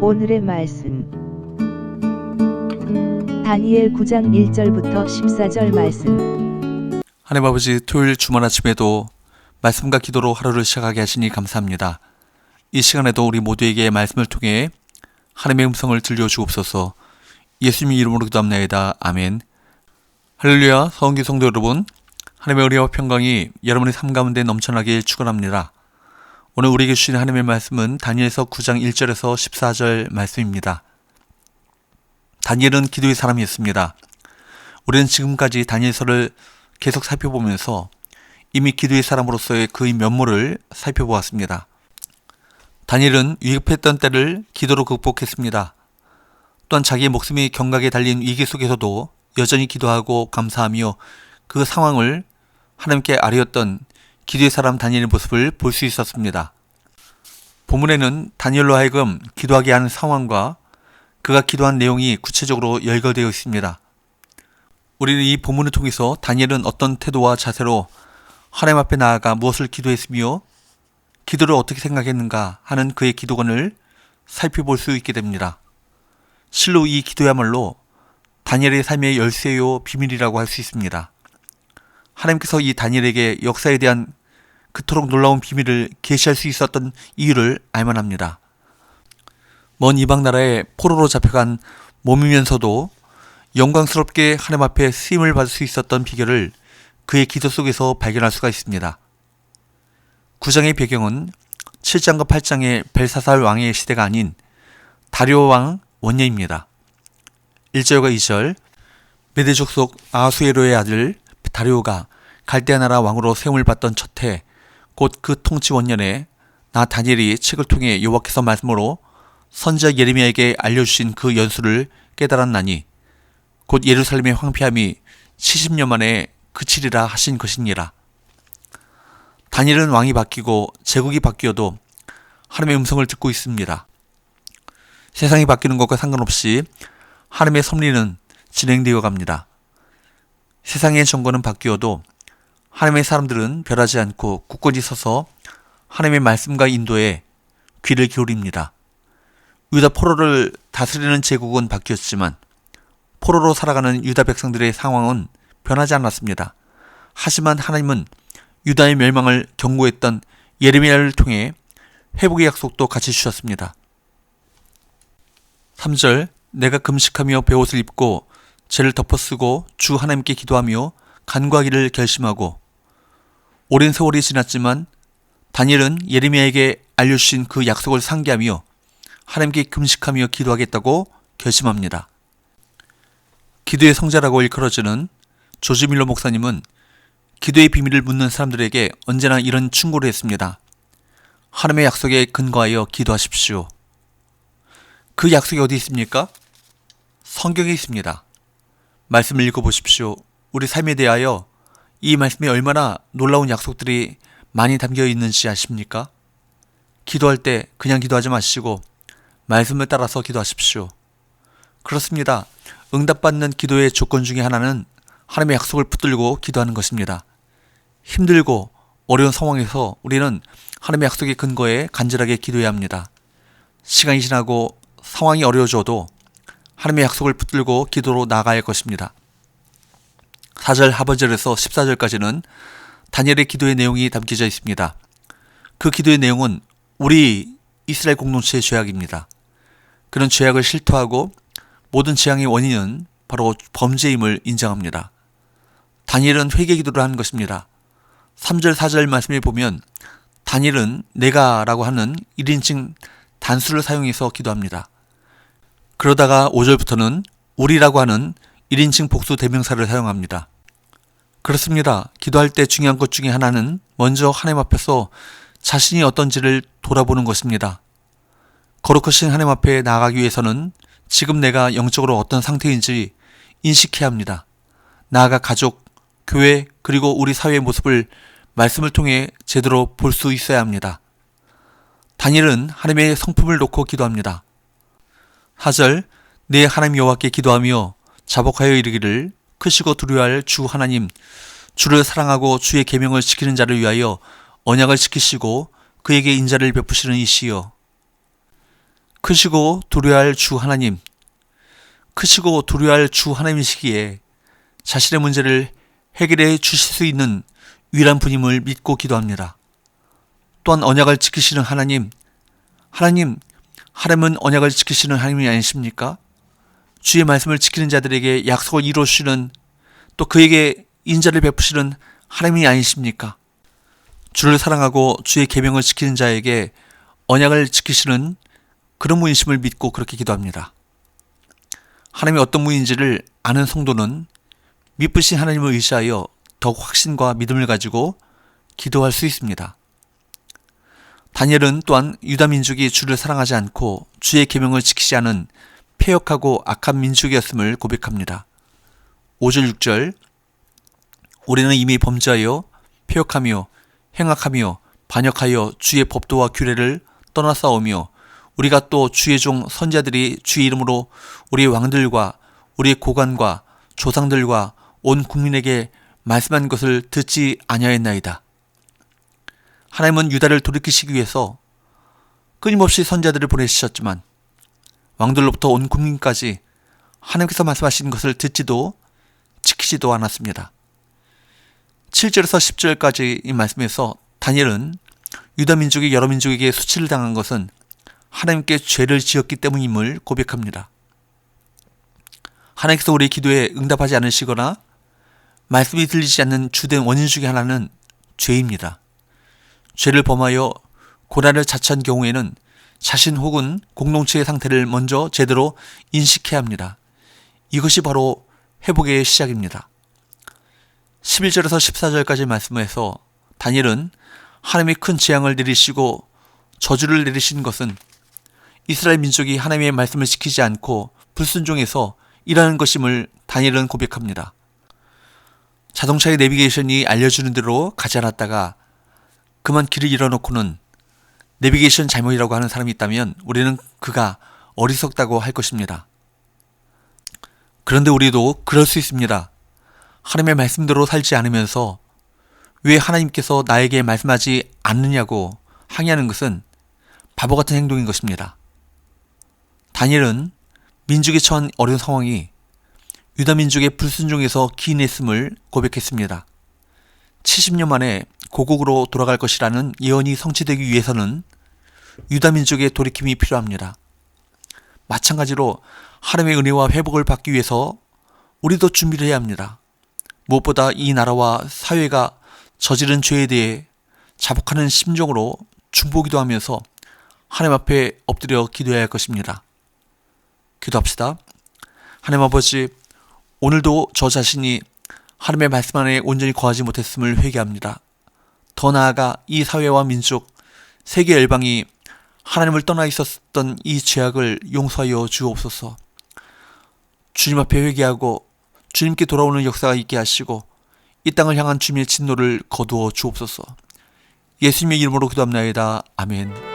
오늘의 말씀 다니엘 9장 1절부터 14절 말씀. 하나님 아버지, 토요일 주말 아침에도 말씀과 기도로 하루를 시작하게 하시니 감사합니다. 이 시간에도 우리 모두에게 말씀을 통해 하나님의 음성을 들려주옵소서. 예수님의 이름으로 기도합나이다. 아멘. 할렐루야. 서원기 성도 여러분, 하나님의 은혜와 평강이 여러분의 삶 가운데 넘쳐나길 축원합니다. 오늘 우리에게 주신 하나님의 말씀은 다니엘서 9장 1절에서 14절 말씀입니다. 다니엘은 기도의 사람이었습니다. 우리는 지금까지 다니엘서를 계속 살펴보면서 이미 기도의 사람으로서의 그의 면모를 살펴보았습니다. 다니엘은 위급했던 때를 기도로 극복했습니다. 또한 자기의 목숨이 경각에 달린 위기 속에서도 여전히 기도하고 감사하며 그 상황을 하나님께 아뢰었던 기도의 사람 다니엘의 모습을 볼 수 있었습니다. 본문에는 다니엘로 하여금 기도하게 하는 상황과 그가 기도한 내용이 구체적으로 열거되어 있습니다. 우리는 이 본문을 통해서 다니엘은 어떤 태도와 자세로 하나님 앞에 나아가 무엇을 기도했으며 기도를 어떻게 생각했는가 하는 그의 기도관을 살펴볼 수 있게 됩니다. 실로 이 기도야말로 다니엘의 삶의 열쇠요 비밀이라고 할 수 있습니다. 하나님께서 이 다니엘에게 역사에 대한 그토록 놀라운 비밀을 계시할 수 있었던 이유를 알만 합니다. 먼 이방 나라에 포로로 잡혀간 몸이면서도 영광스럽게 하나님 앞에 쓰임을 받을 수 있었던 비결을 그의 기도 속에서 발견할 수가 있습니다. 9장의 배경은 7장과 8장의 벨사살 왕의 시대가 아닌 다리오 왕 원년입니다. 1절과 2절, 메대 족속 아하수에로의 아들 다리오가 갈대아 나라 왕으로 세움을 받던 첫 해, 곧 그 통치 원년에 나 다니엘이 책을 통해 여호와께서 말씀으로 선지자 예레미야에게 알려주신 그 연수를 깨달았나니 곧 예루살렘의 황폐함이 70년 만에 그치리라 하신 것이니라. 다니엘은 왕이 바뀌고 제국이 바뀌어도 하나님의 음성을 듣고 있습니다. 세상이 바뀌는 것과 상관없이 하나님의 섭리는 진행되어 갑니다. 세상의 정권은 바뀌어도 하나님의 사람들은 변하지 않고 굳건히 서서 하나님의 말씀과 인도에 귀를 기울입니다. 유다 포로를 다스리는 제국은 바뀌었지만 포로로 살아가는 유다 백성들의 상황은 변하지 않았습니다. 하지만 하나님은 유다의 멸망을 경고했던 예레미야를 통해 회복의 약속도 같이 주셨습니다. 3절, 내가 금식하며 베옷을 입고 죄를 덮어쓰고 주 하나님께 기도하며 간구하기를 결심하고. 오랜 세월이 지났지만 다니엘은 예레미야에게 알려주신 그 약속을 상기하며 하나님께 금식하며 기도하겠다고 결심합니다. 기도의 성자라고 일컬어지는 조지 밀러 목사님은 기도의 비밀을 묻는 사람들에게 언제나 이런 충고를 했습니다. 하나님의 약속에 근거하여 기도하십시오. 그 약속이 어디 있습니까? 성경에 있습니다. 말씀을 읽어보십시오. 우리 삶에 대하여 이 말씀에 얼마나 놀라운 약속들이 많이 담겨 있는지 아십니까? 기도할 때 그냥 기도하지 마시고 말씀을 따라서 기도하십시오. 그렇습니다. 응답받는 기도의 조건 중에 하나는 하나님의 약속을 붙들고 기도하는 것입니다. 힘들고 어려운 상황에서 우리는 하나님의 약속의 근거에 간절하게 기도해야 합니다. 시간이 지나고 상황이 어려워져도 하나님의 약속을 붙들고 기도로 나아가야 할 것입니다. 4절 하반절에서 14절까지는 다니엘의 기도의 내용이 담겨져 있습니다. 그 기도의 내용은 우리 이스라엘 공동체의 죄악입니다. 그런 죄악을 실토하고 모든 재앙의 원인은 바로 범죄임을 인정합니다. 다니엘은 회개 기도를 하는 것입니다. 3절 4절 말씀에 보면 다니엘은 내가 라고 하는 1인칭 단수를 사용해서 기도합니다. 그러다가 5절부터는 우리라고 하는 1인칭 복수 대명사를 사용합니다. 그렇습니다. 기도할 때 중요한 것 중에 하나는 먼저 하나님 앞에서 자신이 어떤지를 돌아보는 것입니다. 거룩하신 하나님 앞에 나아가기 위해서는 지금 내가 영적으로 어떤 상태인지 인식해야 합니다. 나아가 가족, 교회, 그리고 우리 사회의 모습을 말씀을 통해 제대로 볼 수 있어야 합니다. 다니엘은 하나님의 성품을 놓고 기도합니다. 4절, 내 하나님 여호와께 기도하며 자복하여 이르기를 크시고 두려워할 주 하나님, 주를 사랑하고 주의 계명을 지키는 자를 위하여 언약을 지키시고 그에게 인자를 베푸시는 이시여. 크시고 두려워할 주 하나님, 크시고 두려워할 주 하나님이시기에 자신의 문제를 해결해 주실 수 있는 유일한 분임을 믿고 기도합니다. 또한 언약을 지키시는 하나님은 언약을 지키시는 하나님이 아니십니까? 주의 말씀을 지키는 자들에게 약속을 이루시는, 또 그에게 인자를 베푸시는 하나님이 아니십니까? 주를 사랑하고 주의 계명을 지키는 자에게 언약을 지키시는 그런 분이심을 믿고 그렇게 기도합니다. 하나님이 어떤 분인지를 아는 성도는 믿으신 하나님을 의지하여 더욱 확신과 믿음을 가지고 기도할 수 있습니다. 다니엘은 또한 유다 민족이 주를 사랑하지 않고 주의 계명을 지키지 않은 패역하고 악한 민족이었음을 고백합니다. 5절 6절, 우리는 이미 범죄하여 패역하며 행악하며 반역하여 주의 법도와 규례를 떠나싸우며 우리가 또 주의 종 선지자들이 주의 이름으로 우리 왕들과 우리 고관과 조상들과 온 국민에게 말씀한 것을 듣지 아니하였나이다. 하나님은 유다를 돌이키시기 위해서 끊임없이 선지자들을 보내주셨지만 왕들로부터 온 국민까지 하나님께서 말씀하신 것을 듣지도 지키지도 않았습니다. 7절에서 10절까지 이 말씀에서 다니엘은 유다 민족이 여러 민족에게 수치를 당한 것은 하나님께 죄를 지었기 때문임을 고백합니다. 하나님께서 우리의 기도에 응답하지 않으시거나 말씀이 들리지 않는 주된 원인 중에 하나는 죄입니다. 죄를 범하여 고난을 자처한 경우에는 자신 혹은 공동체의 상태를 먼저 제대로 인식해야 합니다. 이것이 바로 회복의 시작입니다. 11절에서 14절까지 말씀에서 다니엘은 하나님이 큰 재앙을 내리시고 저주를 내리신 것은 이스라엘 민족이 하나님의 말씀을 지키지 않고 불순종해서 일하는 것임을 다니엘은 고백합니다. 자동차의 내비게이션이 알려주는 대로 가지 않았다가 그만 길을 잃어놓고는 내비게이션 잘못이라고 하는 사람이 있다면 우리는 그가 어리석다고 할 것입니다. 그런데 우리도 그럴 수 있습니다. 하나님의 말씀대로 살지 않으면서 왜 하나님께서 나에게 말씀하지 않느냐고 항의하는 것은 바보 같은 행동인 것입니다. 다니엘은 민족이 처한 어려운 상황이 유다 민족의 불순종에서 기인했음을 고백했습니다. 70년 만에 고국으로 돌아갈 것이라는 예언이 성취되기 위해서는 유다 민족의 돌이킴이 필요합니다. 마찬가지로 하나님의 은혜와 회복을 받기 위해서 우리도 준비를 해야 합니다. 무엇보다 이 나라와 사회가 저지른 죄에 대해 자복하는 심정으로 중보기도 하면서 하나님 앞에 엎드려 기도해야 할 것입니다. 기도합시다. 하나님 아버지, 오늘도 저 자신이 하나님의 말씀 안에 온전히 거하지 못했음을 회개합니다. 더 나아가 이 사회와 민족, 세계 열방이 하나님을 떠나 있었던 이 죄악을 용서하여 주옵소서. 주님 앞에 회개하고 주님께 돌아오는 역사가 있게 하시고 이 땅을 향한 주님의 진노를 거두어 주옵소서. 예수님의 이름으로 기도합나이다. 아멘.